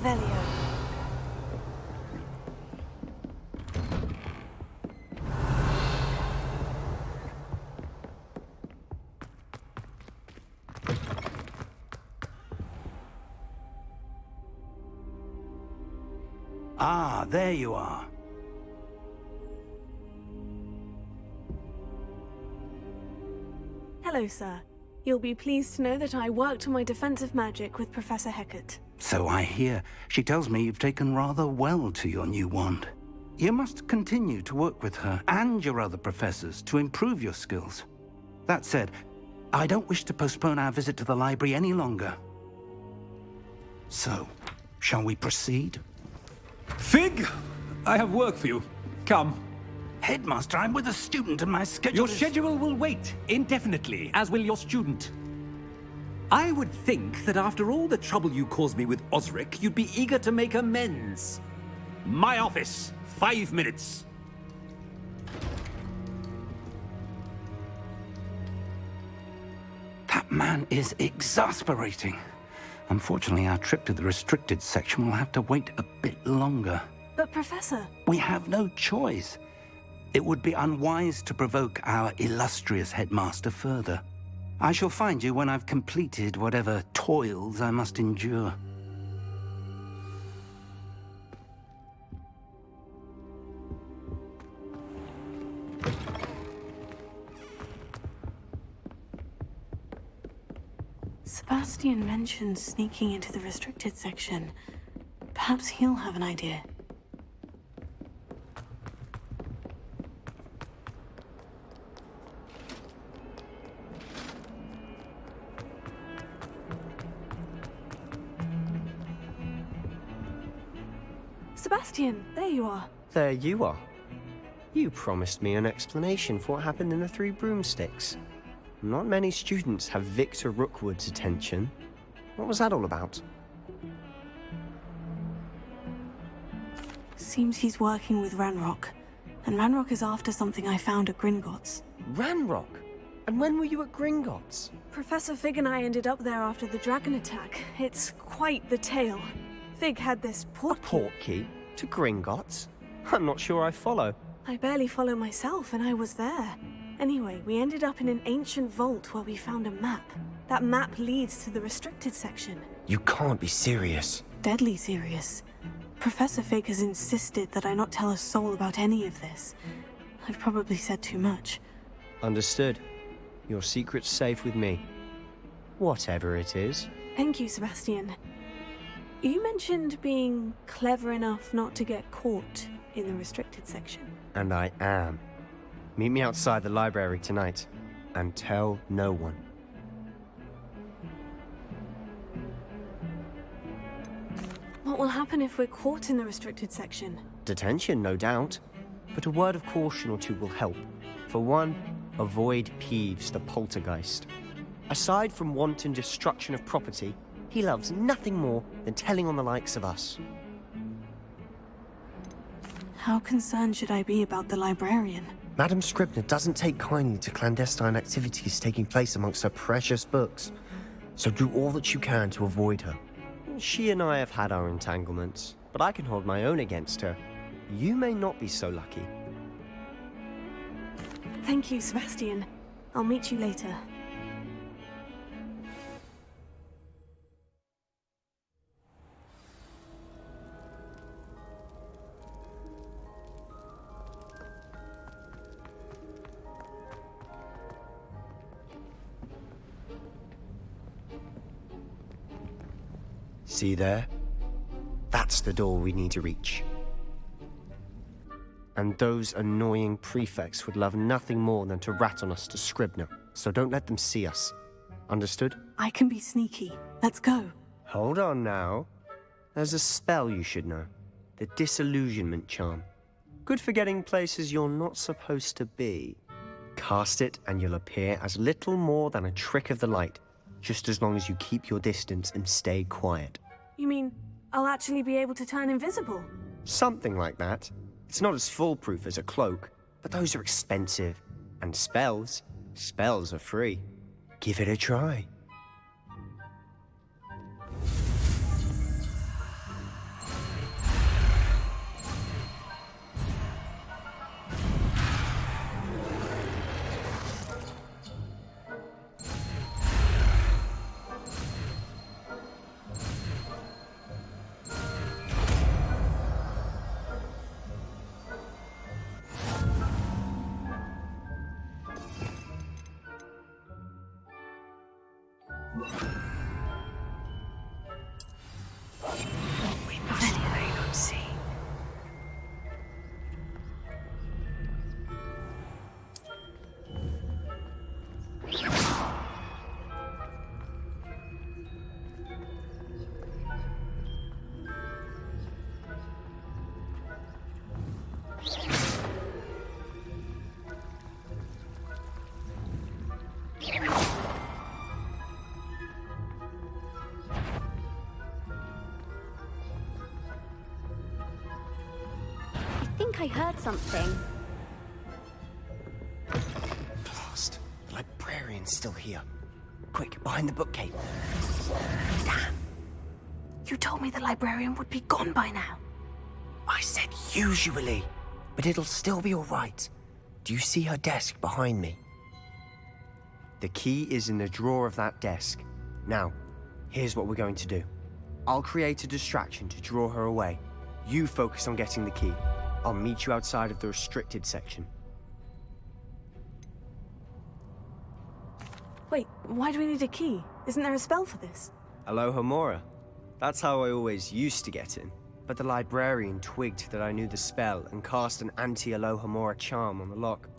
Revelio. Ah, there you are. Hello, sir. You'll be pleased to know that I worked on my defensive magic with Professor Hecat. So I hear. She tells me you've taken rather well to your new wand. You must continue to work with her and your other professors to improve your skills. That said, I don't wish to postpone our visit to the library any longer. So, shall we proceed? Fig! I have work for you. Come. Headmaster, I'm with a student and my schedule Your is... schedule will wait indefinitely, as will your student. I would think that after all the trouble you caused me with Osric, you'd be eager to make amends. My office, 5 minutes. That man is exasperating. Unfortunately, our trip to the restricted section will have to wait a bit longer. But, Professor... We have no choice. It would be unwise to provoke our illustrious headmaster further. I shall find you when I've completed whatever toils I must endure. Sebastian mentioned sneaking into the restricted section. Perhaps he'll have an idea. Sebastian, there you are. There you are. You promised me an explanation for what happened in the Three Broomsticks. Not many students have Victor Rookwood's attention. What was that all about? Seems he's working with Ranrock. And Ranrock is after something I found at Gringotts. Ranrock? And when were you at Gringotts? Professor Fig and I ended up there after the dragon attack. It's quite the tale. Fig had this A portkey? To Gringotts? I'm not sure I follow. I barely follow myself, and I was there. Anyway, we ended up in an ancient vault where we found a map. That map leads to the restricted section. You can't be serious. Deadly serious. Professor Fig has insisted that I not tell a soul about any of this. I've probably said too much. Understood. Your secret's safe with me. Whatever it is. Thank you, Sebastian. You mentioned being clever enough not to get caught in the restricted section. And I am. Meet me outside the library tonight. And tell no one. What will happen if we're caught in the restricted section? Detention, no doubt. But a word of caution or two will help. For one, avoid Peeves the poltergeist. Aside from wanton destruction of property, he loves nothing more than telling on the likes of us. How concerned should I be about the librarian? Madame Scribner doesn't take kindly to clandestine activities taking place amongst her precious books. So do all that you can to avoid her. She and I have had our entanglements, but I can hold my own against her. You may not be so lucky. Thank you, Sebastian. I'll meet you later. See there? That's the door we need to reach. And those annoying prefects would love nothing more than to rat on us to Scribner, so don't let them see us. Understood? I can be sneaky. Let's go. Hold on now. There's a spell you should know. The Disillusionment Charm. Good for getting places you're not supposed to be. Cast it and you'll appear as little more than a trick of the light, just as long as you keep your distance and stay quiet. You mean I'll actually be able to turn invisible? Something like that. It's not as foolproof as a cloak, but those are expensive. And spells are free. Give it a try. I heard something. Blast. The librarian's still here. Quick, behind the bookcase. Damn. You told me the librarian would be gone by now. I said usually, but it'll still be all right. Do you see her desk behind me? The key is in the drawer of that desk. Now, here's what we're going to do. I'll create a distraction to draw her away. You focus on getting the key. I'll meet you outside of the restricted section. Wait, why do we need a key? Isn't there a spell for this? Alohomora. That's how I always used to get in. But the librarian twigged that I knew the spell and cast an anti-Alohomora charm on the lock.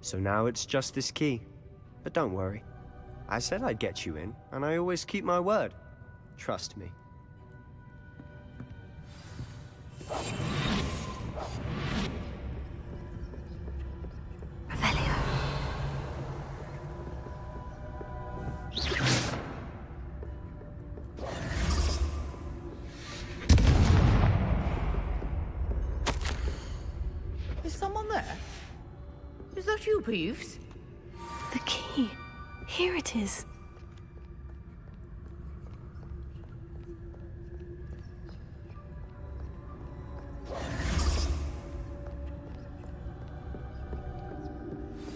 So now it's just this key. But don't worry. I said I'd get you in, and I always keep my word. Trust me. Revelio. Is someone there? Is that you, Peeves? The key. Here it is.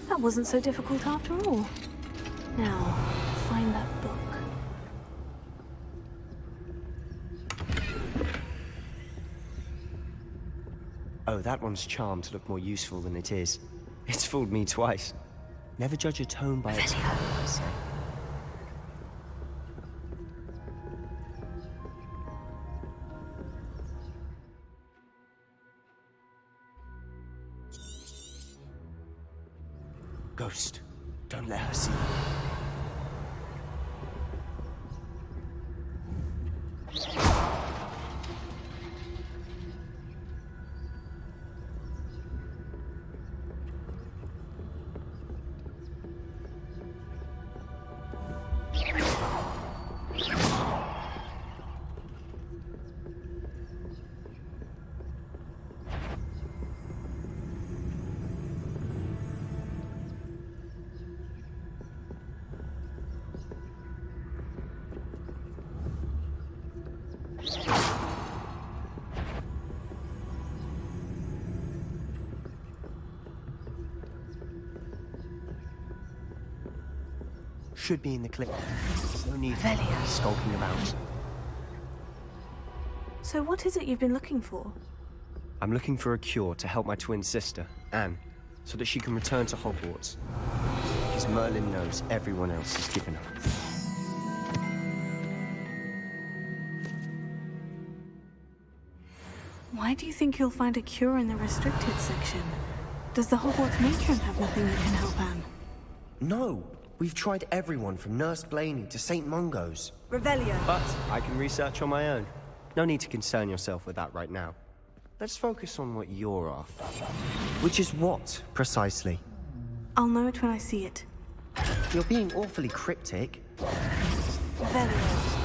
That wasn't so difficult after all. Now, find that book. Oh, that one's charmed to look more useful than it is. It's fooled me twice. Never judge a tone by its color, I say. Ghost, don't let her see you. Should be in the clip. No need for skulking about. So what is it you've been looking for? I'm looking for a cure to help my twin sister, Anne, so that she can return to Hogwarts. Because Merlin knows everyone else has given up. Why do you think you'll find a cure in the restricted section? Does the Hogwarts matron have nothing that can help Anne? No! We've tried everyone from Nurse Blaney to St. Mungo's. Revelio. But I can research on my own. No need to concern yourself with that right now. Let's focus on what you're after. Which is what, precisely? I'll know it when I see it. You're being awfully cryptic. Revelio.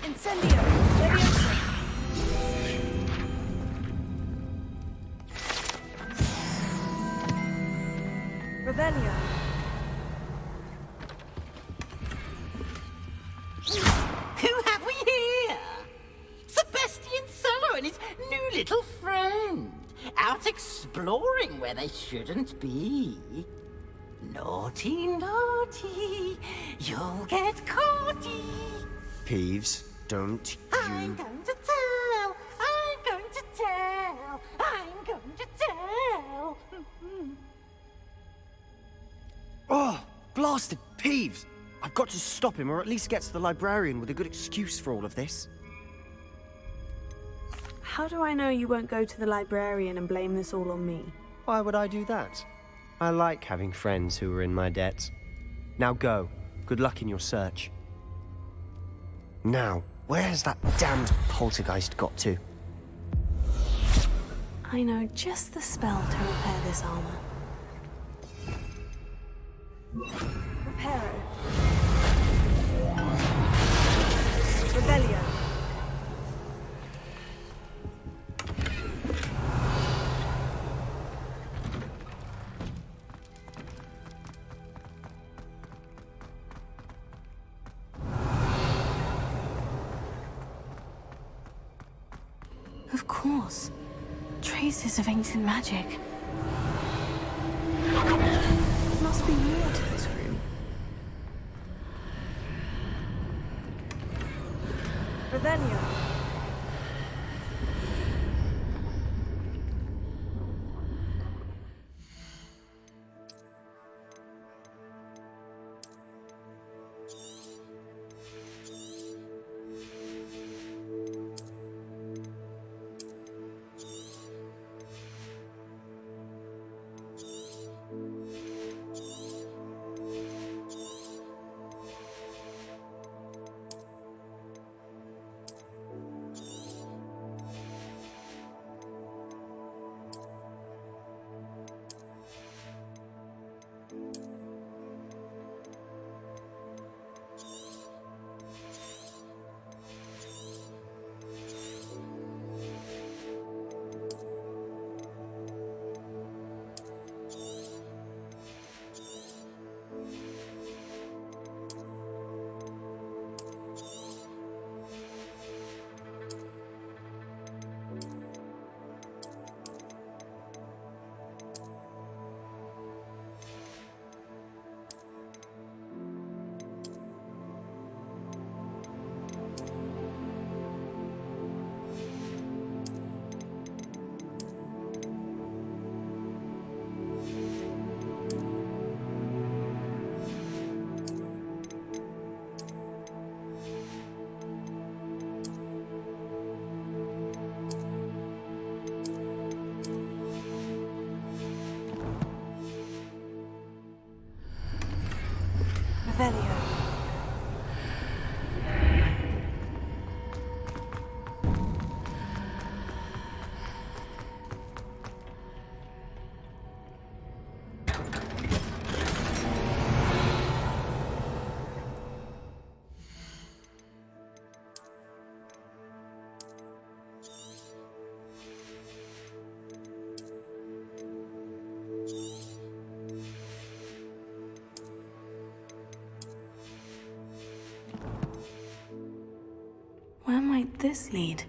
Incendio! Leviosa! Revelio. Who have we here? Sebastian Cello and his new little friend. Out exploring where they shouldn't be. Naughty, naughty. You'll get caughty. Peeves, don't I'm you... going to tell. I'm going to tell. I'm going to tell. Oh, blasted Peeves! I've got to stop him, or at least get to the librarian with a good excuse for all of this. How do I know you won't go to the librarian and blame this all on me? Why would I do that? I like having friends who are in my debt. Now go. Good luck in your search. Now, where has that damned poltergeist got to? I know just the spell to repair this armor. Reparo. Revelio. Of course. Traces of ancient magic. There must be more to this room. Revelio. Revelio. Where might this lead?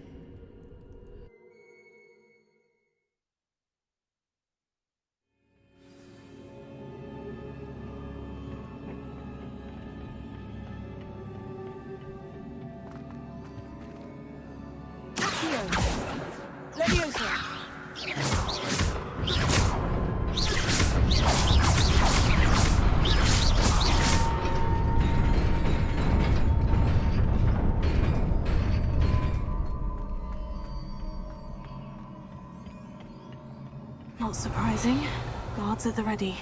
Not surprising. Guards at the ready.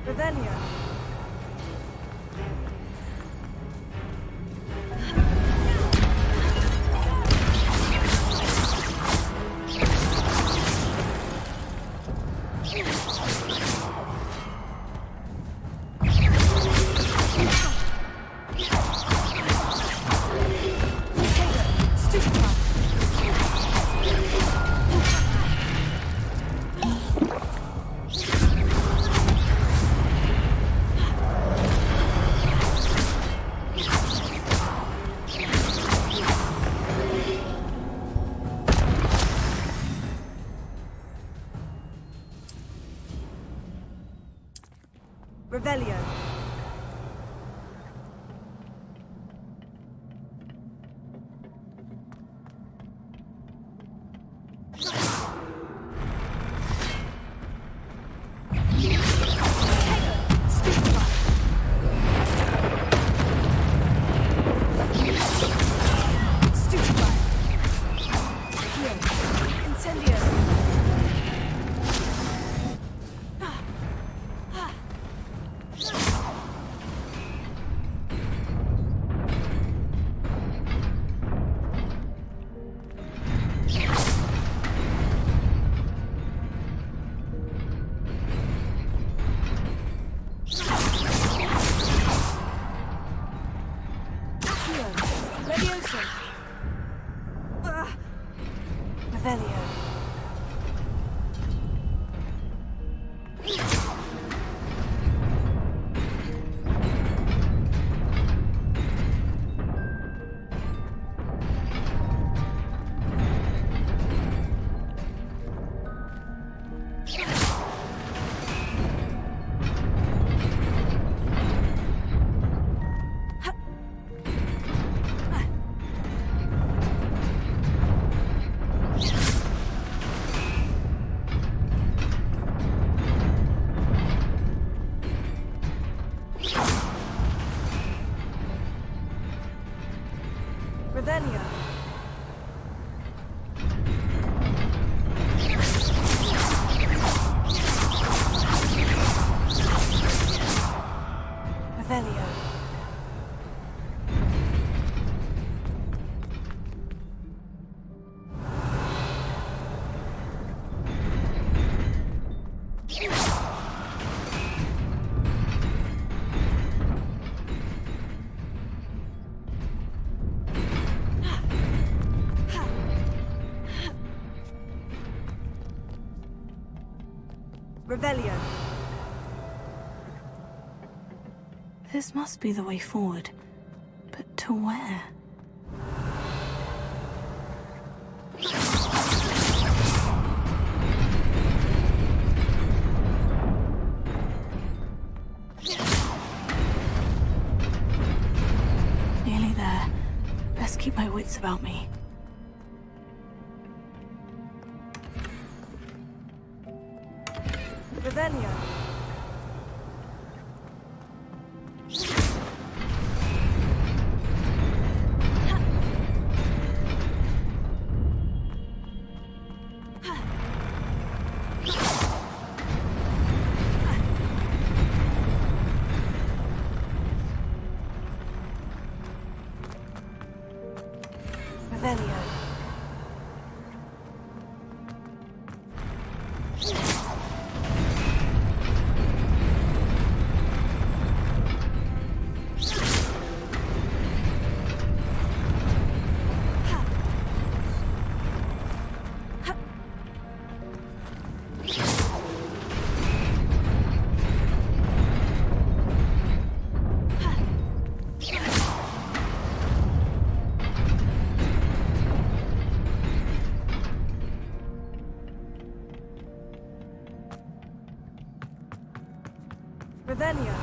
Revelio. Levioso. Revelio. Revelio. Revelio. Revelio. This must be the way forward. But to where? Nearly there. Best keep my wits about me. Revelio. Revelio.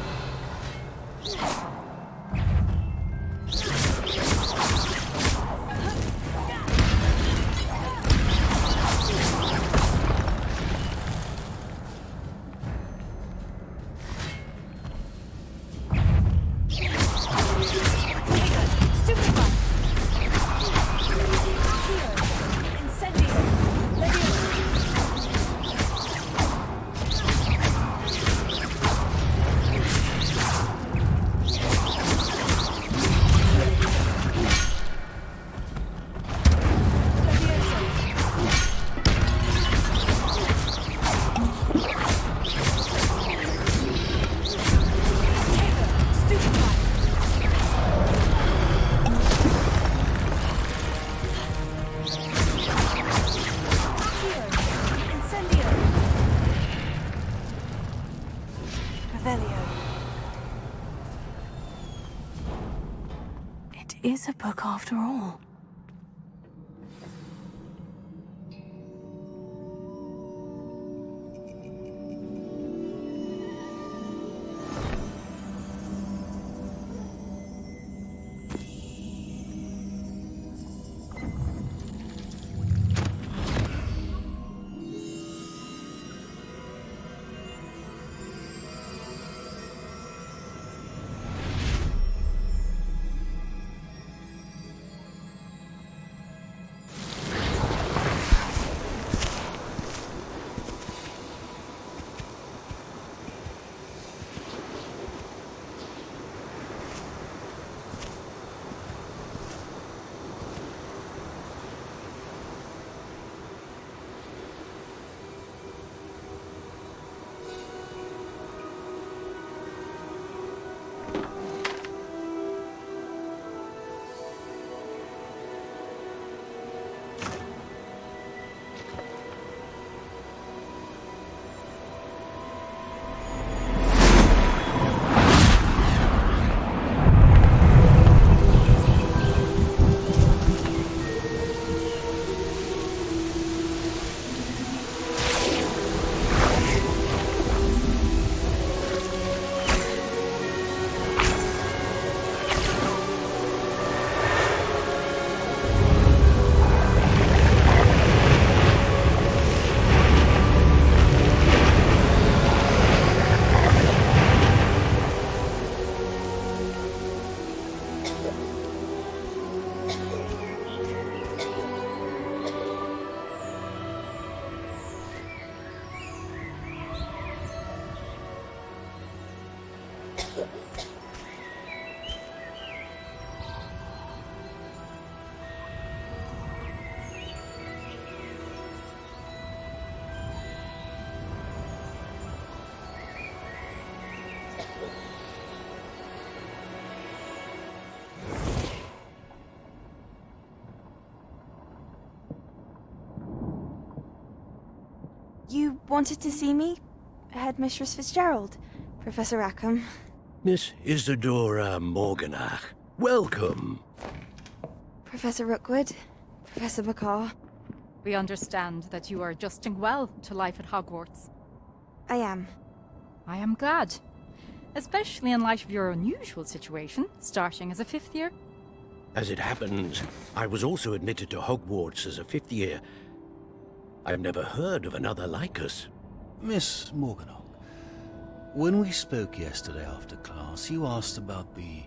Revelio. It is a book after all. wanted to see me? Headmistress Fitzgerald, Professor Rackham. Miss Isadora Morganach, welcome. Professor Rookwood, Professor Bakar. We understand that you are adjusting well to life at Hogwarts. I am. I am glad. Especially in light of your unusual situation, starting as a 5th year. As it happens, I was also admitted to Hogwarts as a 5th year. I've never heard of another like us. Miss Morganach, when we spoke yesterday after class, you asked about the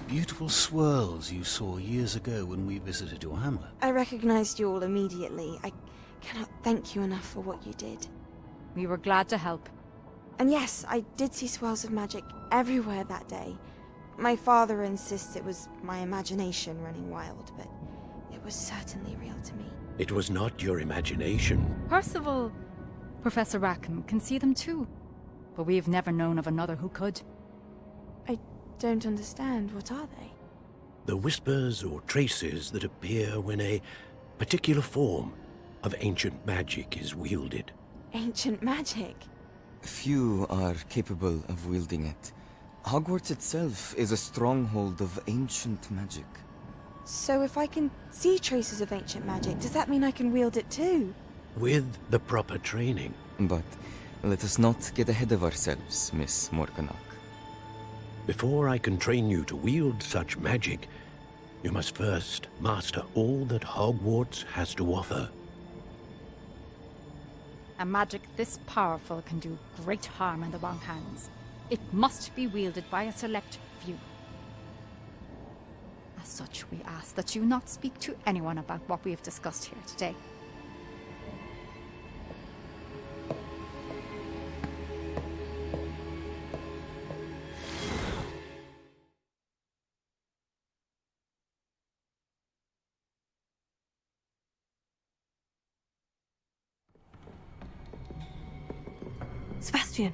beautiful swirls you saw years ago when we visited your hamlet. I recognized you all immediately. I cannot thank you enough for what you did. We were glad to help. And yes, I did see swirls of magic everywhere that day. My father insists it was my imagination running wild, but it was certainly real to me. It was not your imagination. Percival, Professor Rackham can see them too. But we've never known of another who could. I don't understand. What are they? The whispers or traces that appear when a particular form of ancient magic is wielded. Ancient magic? Few are capable of wielding it. Hogwarts itself is a stronghold of ancient magic. So if I can see traces of ancient magic, does that mean I can wield it too? With the proper training. But let us not get ahead of ourselves, Miss Morganach. Before I can train you to wield such magic, you must first master all that Hogwarts has to offer. A magic this powerful can do great harm in the wrong hands. It must be wielded by a select few. As such, we ask that you not speak to anyone about what we have discussed here today. Sebastian.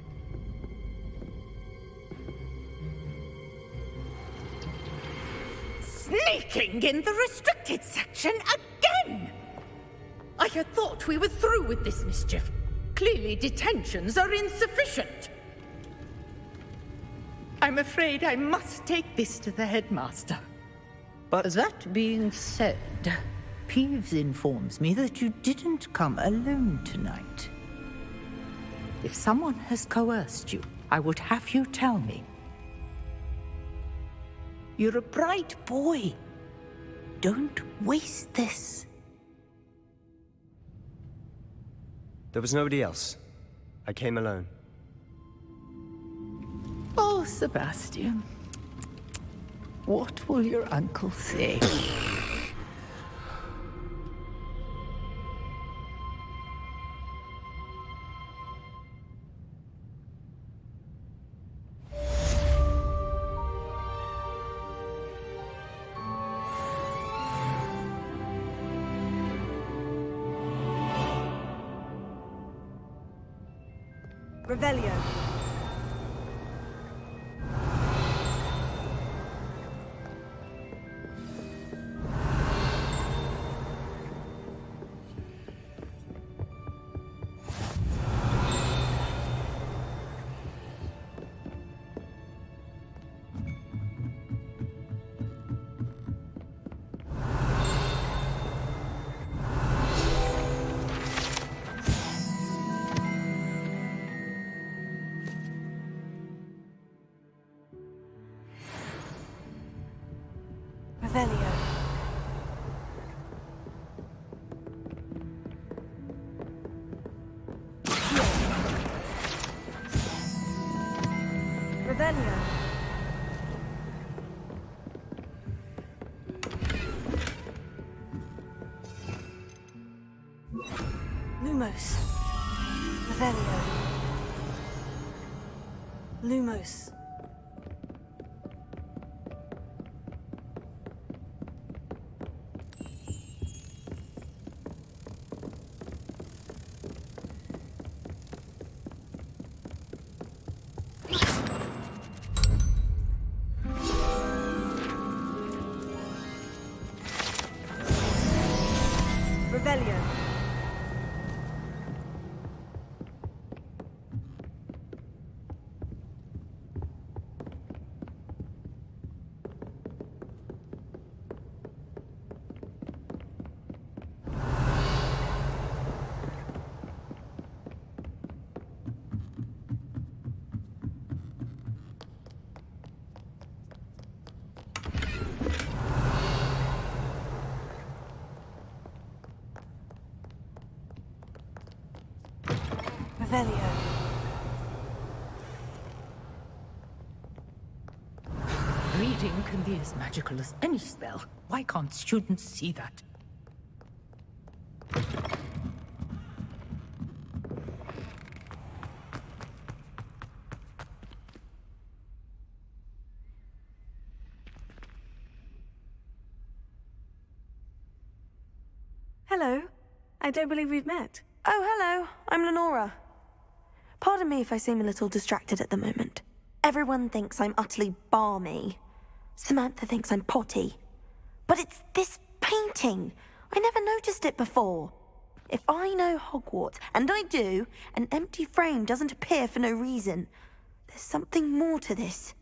Sneaking in the restricted section again! I had thought we were through with this mischief. Clearly detentions are insufficient. I'm afraid I must take this to the headmaster. But that being said, Peeves informs me that you didn't come alone tonight. If someone has coerced you, I would have you tell me. You're a bright boy. Don't waste this. There was nobody else. I came alone. Oh, Sebastian. What will your uncle say? Revelio. Revelio. Revelio. Lumos. Revelio. Lumos. Revelio. Revelio. Reading can be as magical as any spell. Why can't students see that? Hello. I don't believe we've met. Oh, hello. I'm Lenora. Pardon me if I seem a little distracted at the moment. Everyone thinks I'm utterly balmy. Samantha thinks I'm potty. But it's this painting. I never noticed it before. If I know Hogwarts, and I do, an empty frame doesn't appear for no reason. There's something more to this.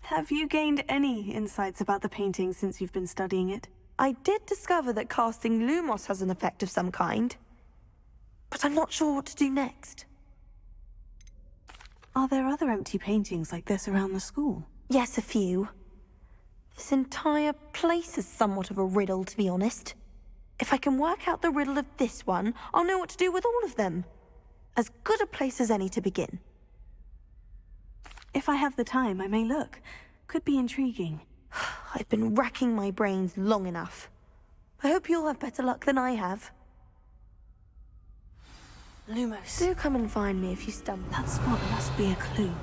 Have you gained any insights about the painting since you've been studying it? I did discover that casting Lumos has an effect of some kind. But I'm not sure what to do next. Are there other empty paintings like this around the school? Yes, a few. This entire place is somewhat of a riddle, to be honest. If I can work out the riddle of this one, I'll know what to do with all of them. As good a place as any to begin. If I have the time, I may look. Could be intriguing. I've been racking my brains long enough. I hope you'll have better luck than I have. Lumos. Do come and find me if you stumble. That spot must be a clue.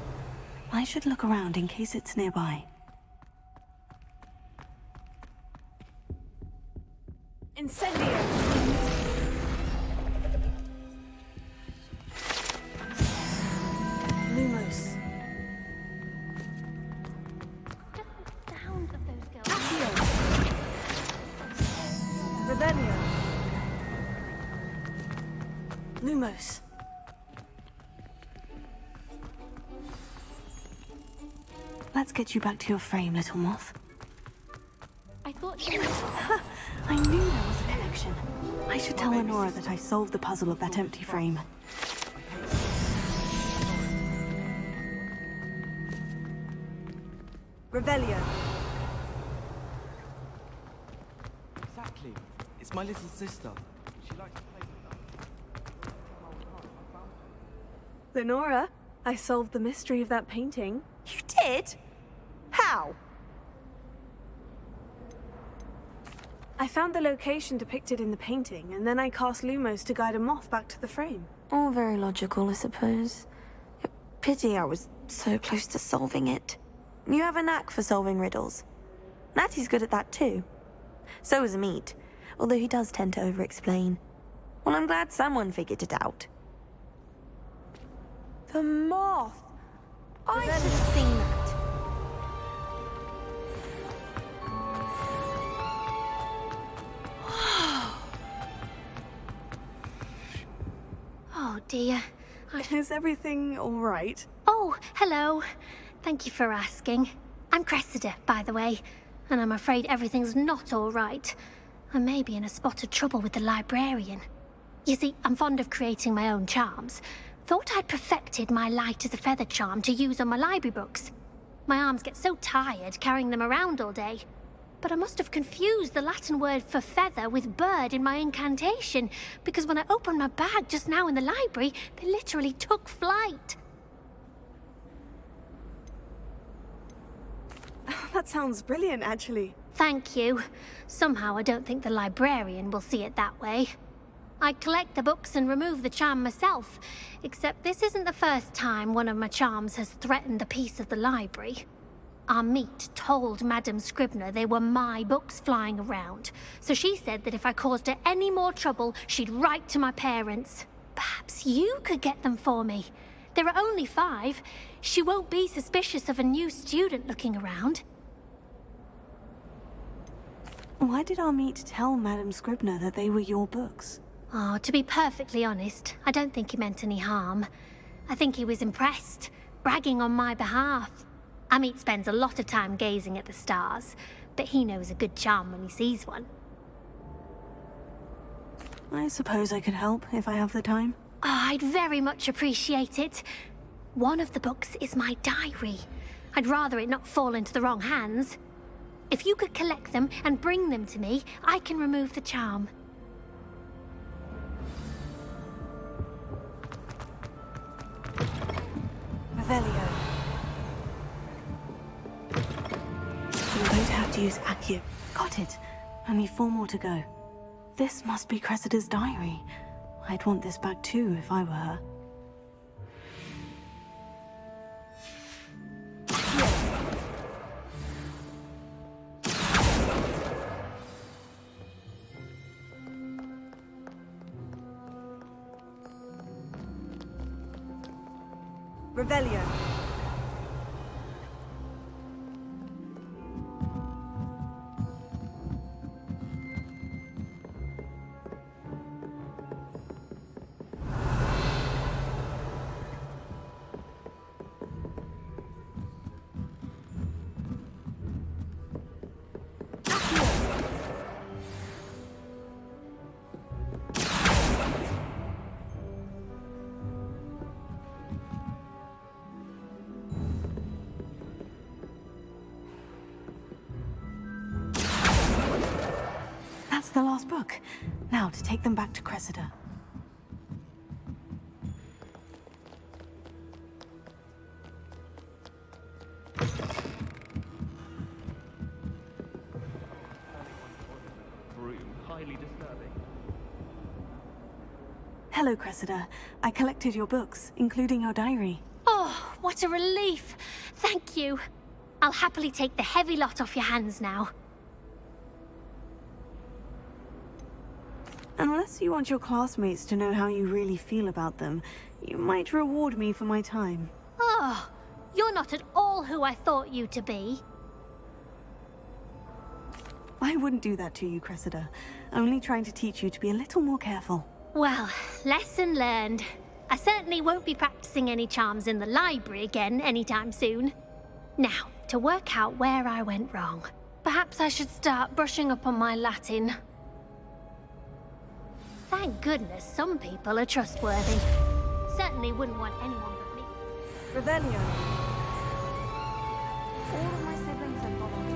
I should look around in case it's nearby. Incendio! Lumos. Revelio. Lumos. Let's get you back to your frame, little moth. I thought I knew there was a connection. I should tell Lenora that I solved the puzzle of that empty frame. Revelio. Exactly. It's my little sister. She likes to play with them. Lenora, I solved the mystery of that painting. You did? How? I found the location depicted in the painting, and then I cast Lumos to guide a moth back to the frame. All very logical, I suppose. Pity I was so close to solving it. You have a knack for solving riddles. Natty's good at that too. So is Amit, although he does tend to over-explain. Well, I'm glad someone figured it out. The moth! I should have seen that. Oh dear. Is everything all right? Oh, hello. Thank you for asking. I'm Cressida, by the way, and I'm afraid everything's not all right. I may be in a spot of trouble with the librarian. You see, I'm fond of creating my own charms. Thought I'd perfected my light as a feather charm to use on my library books. My arms get so tired carrying them around all day. But I must have confused the Latin word for feather with bird in my incantation, because when I opened my bag just now in the library, they literally took flight. That sounds brilliant, actually. Thank you. Somehow I don't think the librarian will see it that way. I collect the books and remove the charm myself, except this isn't the first time one of my charms has threatened the peace of the library. Amit told Madame Scribner they were my books flying around, so she said that if I caused her any more trouble, she'd write to my parents. Perhaps you could get them for me. There are only 5. She won't be suspicious of a new student looking around. Why did Amit tell Madame Scribner that they were your books? Oh, to be perfectly honest, I don't think he meant any harm. I think he was impressed, bragging on my behalf. Amit spends a lot of time gazing at the stars, but he knows a good charm when he sees one. I suppose I could help if I have the time. Oh, I'd very much appreciate it. One of the books is my diary. I'd rather it not fall into the wrong hands. If you could collect them and bring them to me, I can remove the charm. Revelio. I'm going to have to use Accio. Got it. Only 4 more to go. This must be Cressida's diary. I'd want this back too if I were her. Revelio. That's the last book. Now to take them back to Cressida. Highly disturbing. Hello, Cressida. I collected your books, including your diary. Oh, what a relief. Thank you. I'll happily take the heavy lot off your hands now. Unless you want your classmates to know how you really feel about them, you might reward me for my time. Oh, you're not at all who I thought you to be. I wouldn't do that to you, Cressida. Only trying to teach you to be a little more careful. Well, lesson learned. I certainly won't be practicing any charms in the library again anytime soon. Now, to work out where I went wrong. Perhaps I should start brushing up on my Latin. Thank goodness some people are trustworthy. Certainly wouldn't want anyone but me. Revelio. All of my siblings have gone on to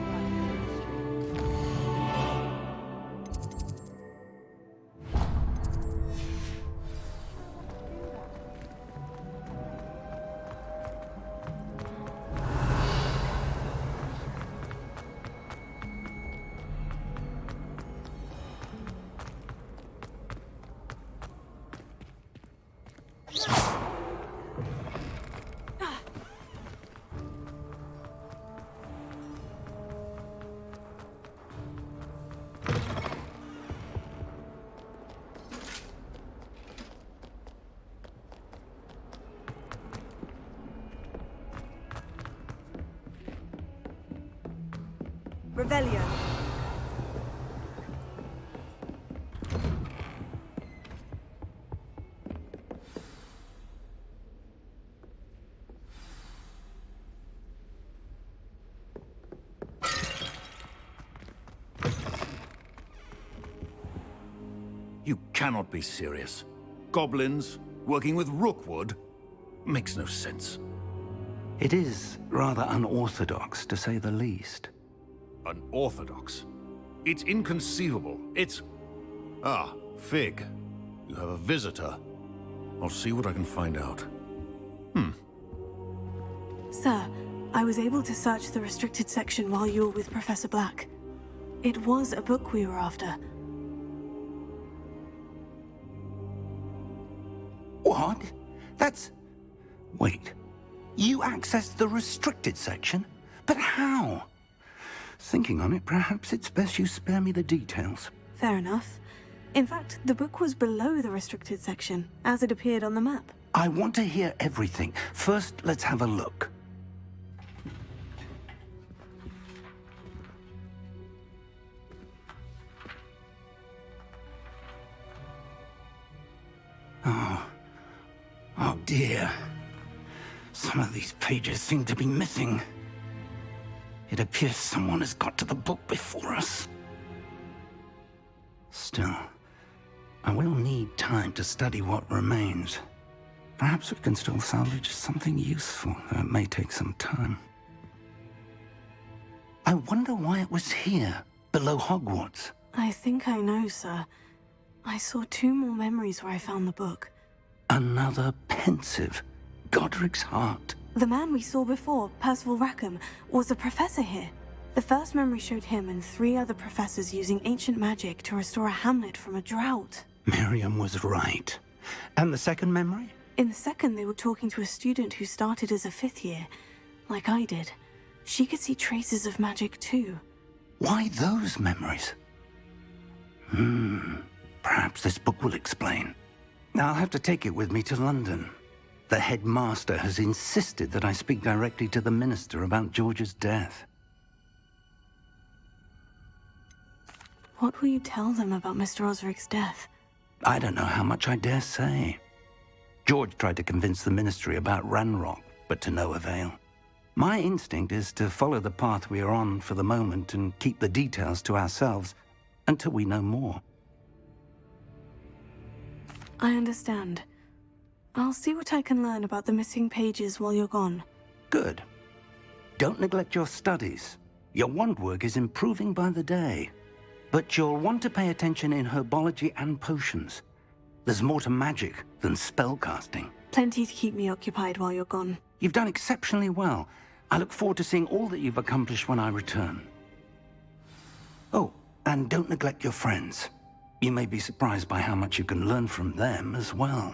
Revelio. You cannot be serious. Goblins working with Rookwood? Makes no sense. It is rather unorthodox, to say the least. Unorthodox? It's inconceivable. It's... Ah, Fig. You have a visitor. I'll see what I can find out. Sir, I was able to search the restricted section while you were with Professor Black. It was a book we were after. What? That's... Wait. You accessed the restricted section? But how? Thinking on it, perhaps it's best you spare me the details. Fair enough. In fact, the book was below the restricted section, as it appeared on the map. I want to hear everything. First, let's have a look. Oh dear. Some of these pages seem to be missing. It appears someone has got to the book before us. Still, I will need time to study what remains. Perhaps we can still salvage something useful, though it may take some time. I wonder why it was here, below Hogwarts. I think I know, sir. I saw 2 more memories where I found the book. Another pensive. Godric's heart. The man we saw before, Percival Rackham, was a professor here. The first memory showed him and 3 other professors using ancient magic to restore a hamlet from a drought. Miriam was right. And the second memory? In the second, they were talking to a student who started as a 5th year, like I did. She could see traces of magic too. Why those memories? Perhaps this book will explain. I'll have to take it with me to London. The headmaster has insisted that I speak directly to the minister about George's death. What will you tell them about Mr. Osric's death? I don't know how much I dare say. George tried to convince the ministry about Ranrock, but to no avail. My instinct is to follow the path we are on for the moment and keep the details to ourselves until we know more. I understand. I'll see what I can learn about the missing pages while you're gone. Good. Don't neglect your studies. Your wand work is improving by the day. But you'll want to pay attention in herbology and potions. There's more to magic than spellcasting. Plenty to keep me occupied while you're gone. You've done exceptionally well. I look forward to seeing all that you've accomplished when I return. Oh, and don't neglect your friends. You may be surprised by how much you can learn from them as well.